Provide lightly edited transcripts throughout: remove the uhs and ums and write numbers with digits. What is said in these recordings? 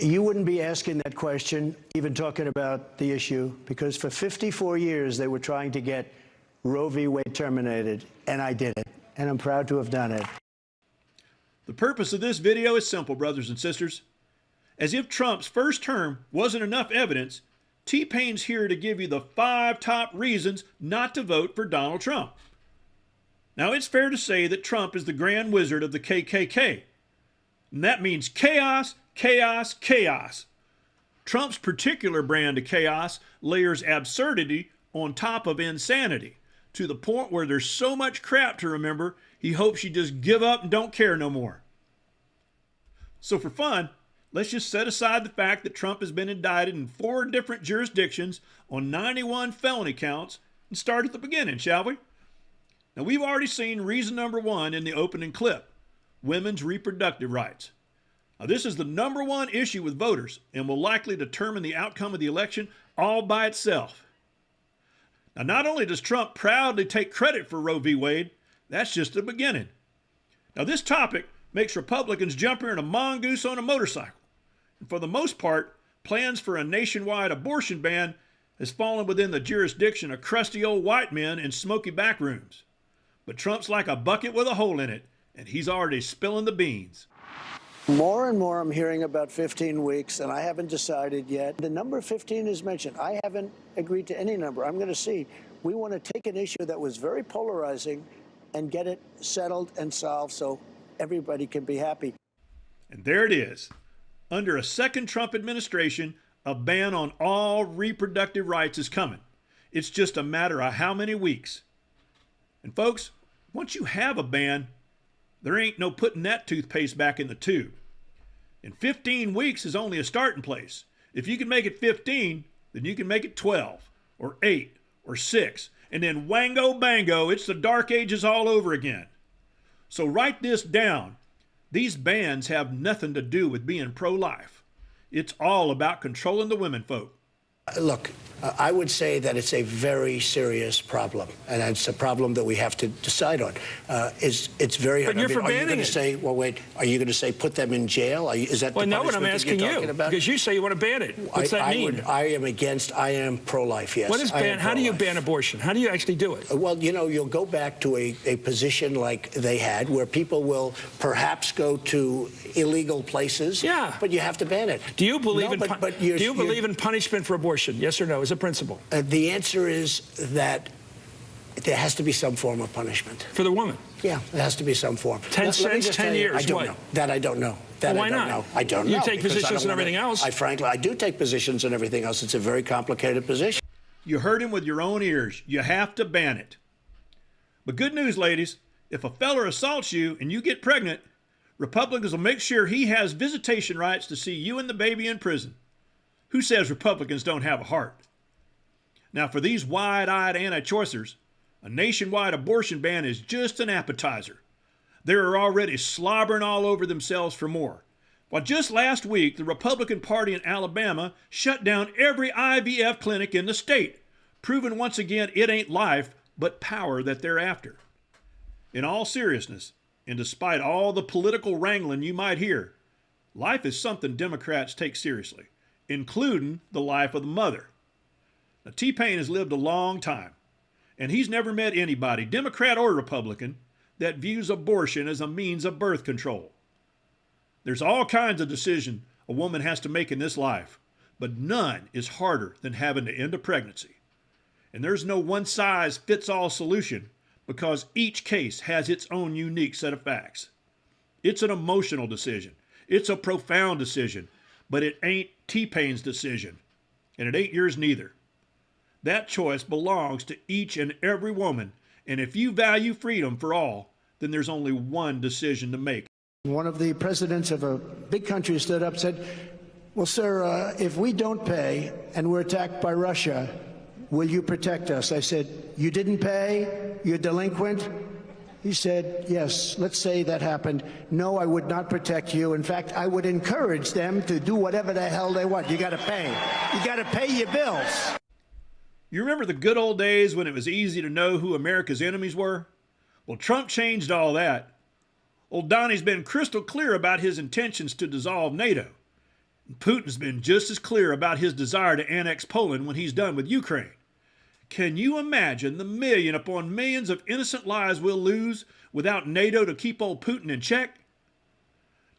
You wouldn't be asking that question, even talking about the issue, because for 54 years they were trying to get Roe v. Wade terminated, and I did it, and I'm proud to have done it. The purpose of this video is simple, brothers and sisters. As if Trump's first term wasn't enough evidence, T-Pain's here to give you the 5 top reasons not to vote for Donald Trump. Now, it's fair to say that Trump is the grand wizard of the KKK. And that means chaos, chaos, chaos. Trump's particular brand of chaos layers absurdity on top of insanity, to the point where there's so much crap to remember, he hopes you just give up and don't care no more. So for fun, let's just set aside the fact that Trump has been indicted in 4 different jurisdictions on 91 felony counts and start at the beginning, shall we? Now, we've already seen reason number 1 in the opening clip: women's reproductive rights. Now, this is the number 1 issue with voters and will likely determine the outcome of the election all by itself. Now, not only does Trump proudly take credit for Roe v. Wade, that's just the beginning. Now, this topic makes Republicans jump in a mongoose on a motorcycle. And for the most part, plans for a nationwide abortion ban has fallen within the jurisdiction of crusty old white men in smoky back rooms. But Trump's like a bucket with a hole in it, and he's already spilling the beans. More and more I'm hearing about 15 weeks, and I haven't decided yet. The number 15 is mentioned. I haven't agreed to any number. I'm going to see. We want to take an issue that was very polarizing and get it settled and solved so everybody can be happy. And there it is. Under a second Trump administration, a ban on all reproductive rights is coming. It's just a matter of how many weeks. And folks, once you have a ban, there ain't no putting that toothpaste back in the tube. And 15 weeks is only a starting place. If you can make it 15, then you can make it 12 or 8 or 6. And then wango bango, it's the dark ages all over again. So write this down. These bans have nothing to do with being pro-life. It's all about controlling the women folk. Look, I would say that it's a very serious problem, and it's a problem that we have to decide on. It's very hard. But you're for are you banning going to it. say, well, wait, are you going to say put them in jail? Is that Well, the no, what I'm punishment that asking you're you, talking about? because you say you want to ban it. What's that mean? I am pro-life, yes. What is ban? How do you ban abortion? How do you actually do it? Well, you know, you'll go back to a position like they had, where people will perhaps go to illegal places. Yeah. But you have to ban it. Do you believe do you believe in punishment for abortion? Yes or no, as a principle? The answer is that there has to be some form of punishment. For the woman? Yeah, there has to be some form. 10 cents, 10 years, I don't what? know. That I don't know. That Well, why I don't not? know. I don't know. You take because I positions don't and everything wanna- else. Frankly, I do take positions and everything else. It's a very complicated position. You heard him with your own ears. You have to ban it. But good news, ladies. If a feller assaults you and you get pregnant, Republicans will make sure he has visitation rights to see you and the baby in prison. Who says Republicans don't have a heart? Now, for these wide-eyed anti-choicers, a nationwide abortion ban is just an appetizer. They're already slobbering all over themselves for more. Well, just last week, the Republican Party in Alabama shut down every IVF clinic in the state, proving once again it ain't life, but power that they're after. In all seriousness, and despite all the political wrangling you might hear, life is something Democrats take seriously, including the life of the mother. Now, T-Pain has lived a long time, and he's never met anybody, Democrat or Republican, that views abortion as a means of birth control. There's all kinds of decisions a woman has to make in this life, but none is harder than having to end a pregnancy. And there's no one-size-fits-all solution, because each case has its own unique set of facts. It's an emotional decision. It's a profound decision, but it ain't T-Pain's decision, and it ain't yours neither. That choice belongs to each and every woman, and if you value freedom for all, then there's only one decision to make. One of the presidents of a big country stood up and said, well, sir, if we don't pay and we're attacked by Russia, will you protect us? I said, you didn't pay? You're delinquent? He said, yes, let's say that happened. No, I would not protect you. In fact, I would encourage them to do whatever the hell they want. You got to pay. You got to pay your bills. You remember the good old days when it was easy to know who America's enemies were? Well, Trump changed all that. Old Donnie's been crystal clear about his intentions to dissolve NATO. Putin's been just as clear about his desire to annex Poland when he's done with Ukraine. Can you imagine the million upon millions of innocent lives we'll lose without NATO to keep old Putin in check?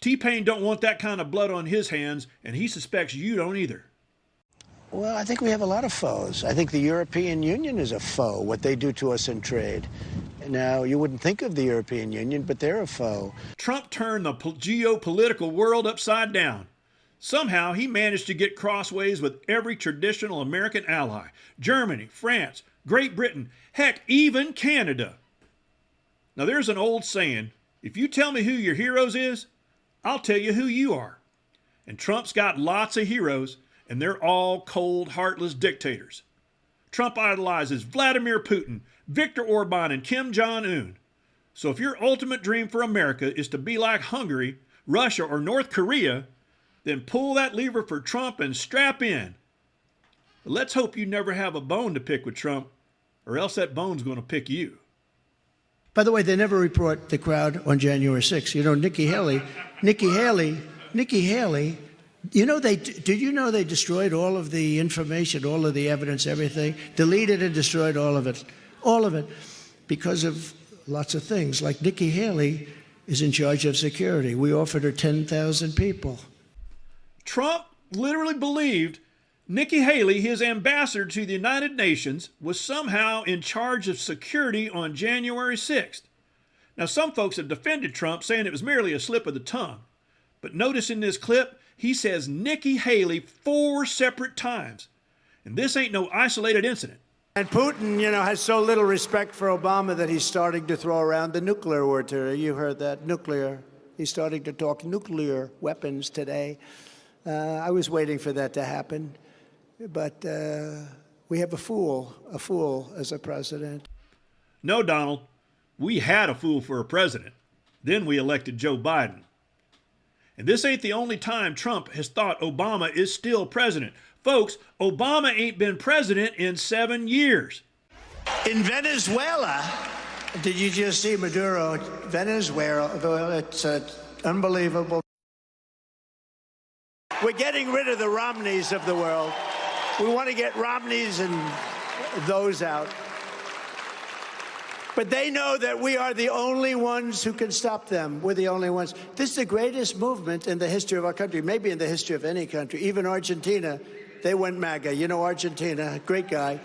T-Pain don't want that kind of blood on his hands, and he suspects you don't either. Well, I think we have a lot of foes. I think the European Union is a foe, what they do to us in trade. Now, you wouldn't think of the European Union, but they're a foe. Trump turned the geopolitical world upside down. Somehow, he managed to get crossways with every traditional American ally. Germany, France, Great Britain, heck, even Canada. Now, there's an old saying, if you tell me who your heroes is, I'll tell you who you are. And Trump's got lots of heroes, and they're all cold, heartless dictators. Trump idolizes Vladimir Putin, Viktor Orban, and Kim Jong-un. So if your ultimate dream for America is to be like Hungary, Russia, or North Korea, then pull that lever for Trump and strap in. But let's hope you never have a bone to pick with Trump, or else that bone's going to pick you. By the way, they never report the crowd on January 6th. You know, Nikki Haley, you know, did you know they destroyed all of the information, all of the evidence, everything? Deleted and destroyed all of it, because of lots of things. Like Nikki Haley is in charge of security. We offered her 10,000 people. Trump literally believed Nikki Haley, his ambassador to the United Nations, was somehow in charge of security on January 6th. Now, some folks have defended Trump, saying it was merely a slip of the tongue. But notice in this clip, he says Nikki Haley 4 separate times. And this ain't no isolated incident. And Putin, you know, has so little respect for Obama that he's starting to throw around the nuclear word today. You heard that, nuclear. He's starting to talk nuclear weapons today. I was waiting for that to happen. But we have a fool as a president. No, Donald, we had a fool for a president. Then we elected Joe Biden. And this ain't the only time Trump has thought Obama is still president. Folks, Obama ain't been president in 7 years. In Venezuela, did you just see Maduro? Venezuela, it's unbelievable. We're getting rid of the Romneys of the world. We want to get Romneys and those out. But they know that we are the only ones who can stop them. We're the only ones. This is the greatest movement in the history of our country, maybe in the history of any country. Even Argentina, they went MAGA. You know Argentina, great guy.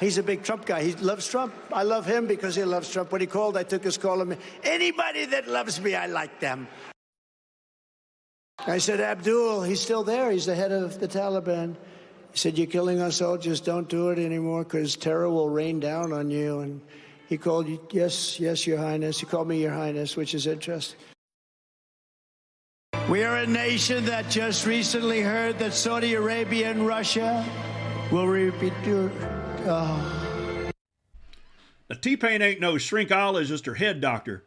He's a big Trump guy. He loves Trump. I love him because he loves Trump. When he called, I took his call. Anybody that loves me, I like them. I said, Abdul, he's still there. He's the head of the Taliban. He said, you're killing our soldiers. Don't do it anymore because terror will rain down on you. And he called you, yes, Your Highness. He called me Your Highness, which is interesting. We are a nation that just recently heard that Saudi Arabia and Russia will repeat your... Oh. Now, T-Pain ain't no shrinkologist or head doctor,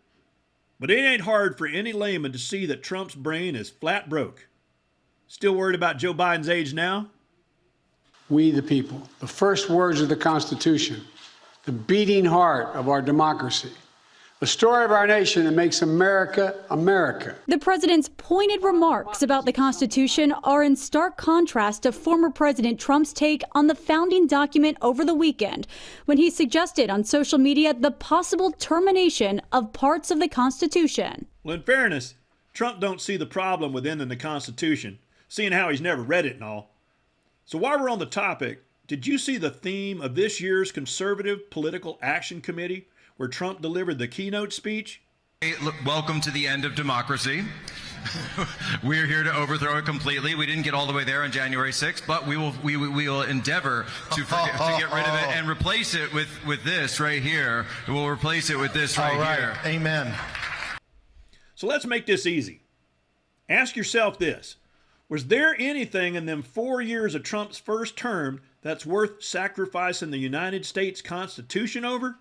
but it ain't hard for any layman to see that Trump's brain is flat broke. Still worried about Joe Biden's age now? We the people, the first words of the Constitution, the beating heart of our democracy, the story of our nation that makes America, America. The president's pointed remarks about the Constitution are in stark contrast to former President Trump's take on the founding document over the weekend, when he suggested on social media the possible termination of parts of the Constitution. Well, in fairness, Trump don't see the problem with ending the Constitution, seeing how he's never read it and all. So while we're on the topic, did you see the theme of this year's Conservative Political Action Committee, where Trump delivered the keynote speech? Hey, look, welcome to the end of democracy. We're here to overthrow it completely. We didn't get all the way there on January 6th, but we will endeavor to get rid of it and replace it with this right here. We'll replace it with this right here. Amen. So let's make this easy. Ask yourself this. Was there anything in them 4 years of Trump's first term that's worth sacrificing the United States Constitution over?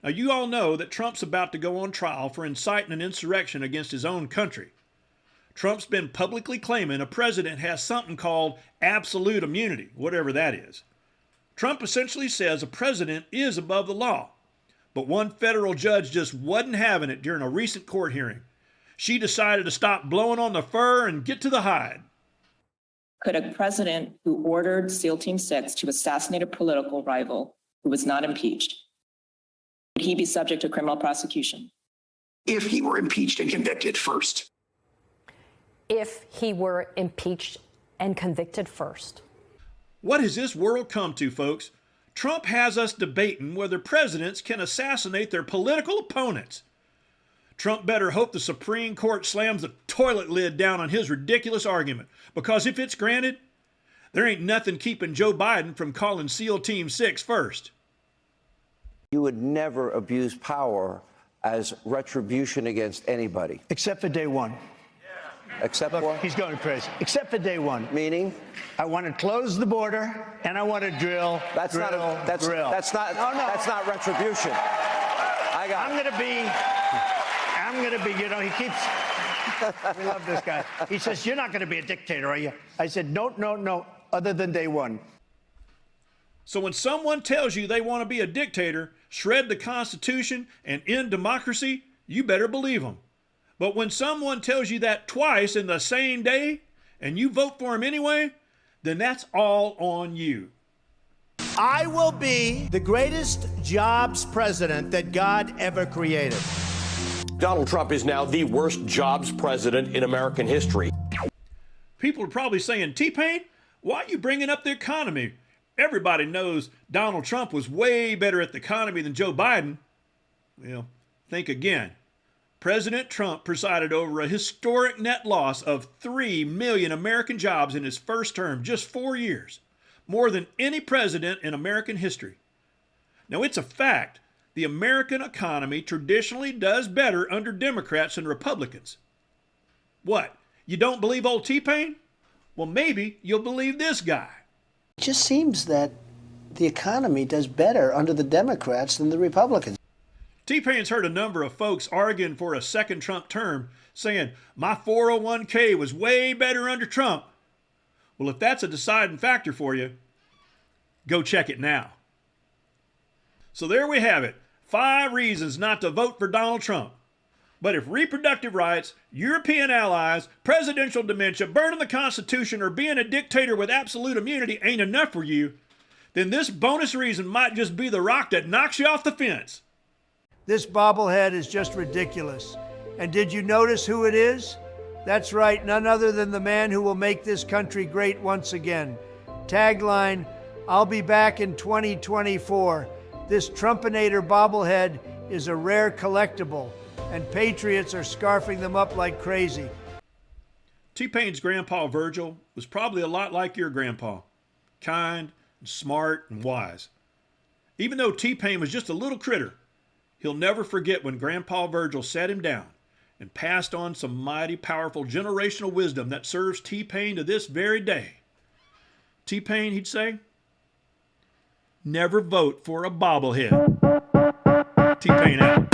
Now, you all know that Trump's about to go on trial for inciting an insurrection against his own country. Trump's been publicly claiming a president has something called absolute immunity, whatever that is. Trump essentially says a president is above the law, but one federal judge just wasn't having it during a recent court hearing. She decided to stop blowing on the fur and get to the hide. Could a president who ordered SEAL Team 6 to assassinate a political rival who was not impeached, would he be subject to criminal prosecution? If he were impeached and convicted first. If he were impeached and convicted first. What has this world come to, folks? Trump has us debating whether presidents can assassinate their political opponents. Trump better hope the Supreme Court slams the toilet lid down on his ridiculous argument, because if it's granted, there ain't nothing keeping Joe Biden from calling SEAL Team 6 first. You would never abuse power as retribution against anybody. Except for day one. Except Look, what? he's going crazy. Except for day one. Meaning? I want to close the border and I want to drill. That's drill, not. That's drill. not. That's not retribution. I'm going to be. You know, he keeps. We love this guy. He says, "You're not going to be a dictator, are you?" I said, "No. Other than day one." So when someone tells you they want to be a dictator, shred the Constitution, and end democracy, you better believe them. But when someone tells you that twice in the same day, and you vote for him anyway, then that's all on you. I will be the greatest jobs president that God ever created. Donald Trump is now the worst jobs president in American history. People are probably saying, T-Pain, why are you bringing up the economy? Everybody knows Donald Trump was way better at the economy than Joe Biden. Well, think again. President Trump presided over a historic net loss of 3 million American jobs in his first term, just 4 years, more than any president in American history. Now, it's a fact. The American economy traditionally does better under Democrats than Republicans. What? You don't believe old T-Pain? Well, maybe you'll believe this guy. It just seems that the economy does better under the Democrats than the Republicans. T-Pain's heard a number of folks arguing for a second Trump term, saying, my 401k was way better under Trump. Well, if that's a deciding factor for you, go check it now. So there we have it. 5 reasons not to vote for Donald Trump. But if reproductive rights, European allies, presidential dementia, burning the Constitution, or being a dictator with absolute immunity ain't enough for you, then this bonus reason might just be the rock that knocks you off the fence. This bobblehead is just ridiculous. And did you notice who it is? That's right, none other than the man who will make this country great once again. Tagline, I'll be back in 2024. This Trumpinator bobblehead is a rare collectible, and patriots are scarfing them up like crazy. T-Pain's grandpa Virgil was probably a lot like your grandpa. Kind, and smart, and wise. Even though T-Pain was just a little critter, he'll never forget when Grandpa Virgil sat him down and passed on some mighty powerful generational wisdom that serves T-Pain to this very day. T-Pain, he'd say, never vote for a bobblehead. T-Pain out.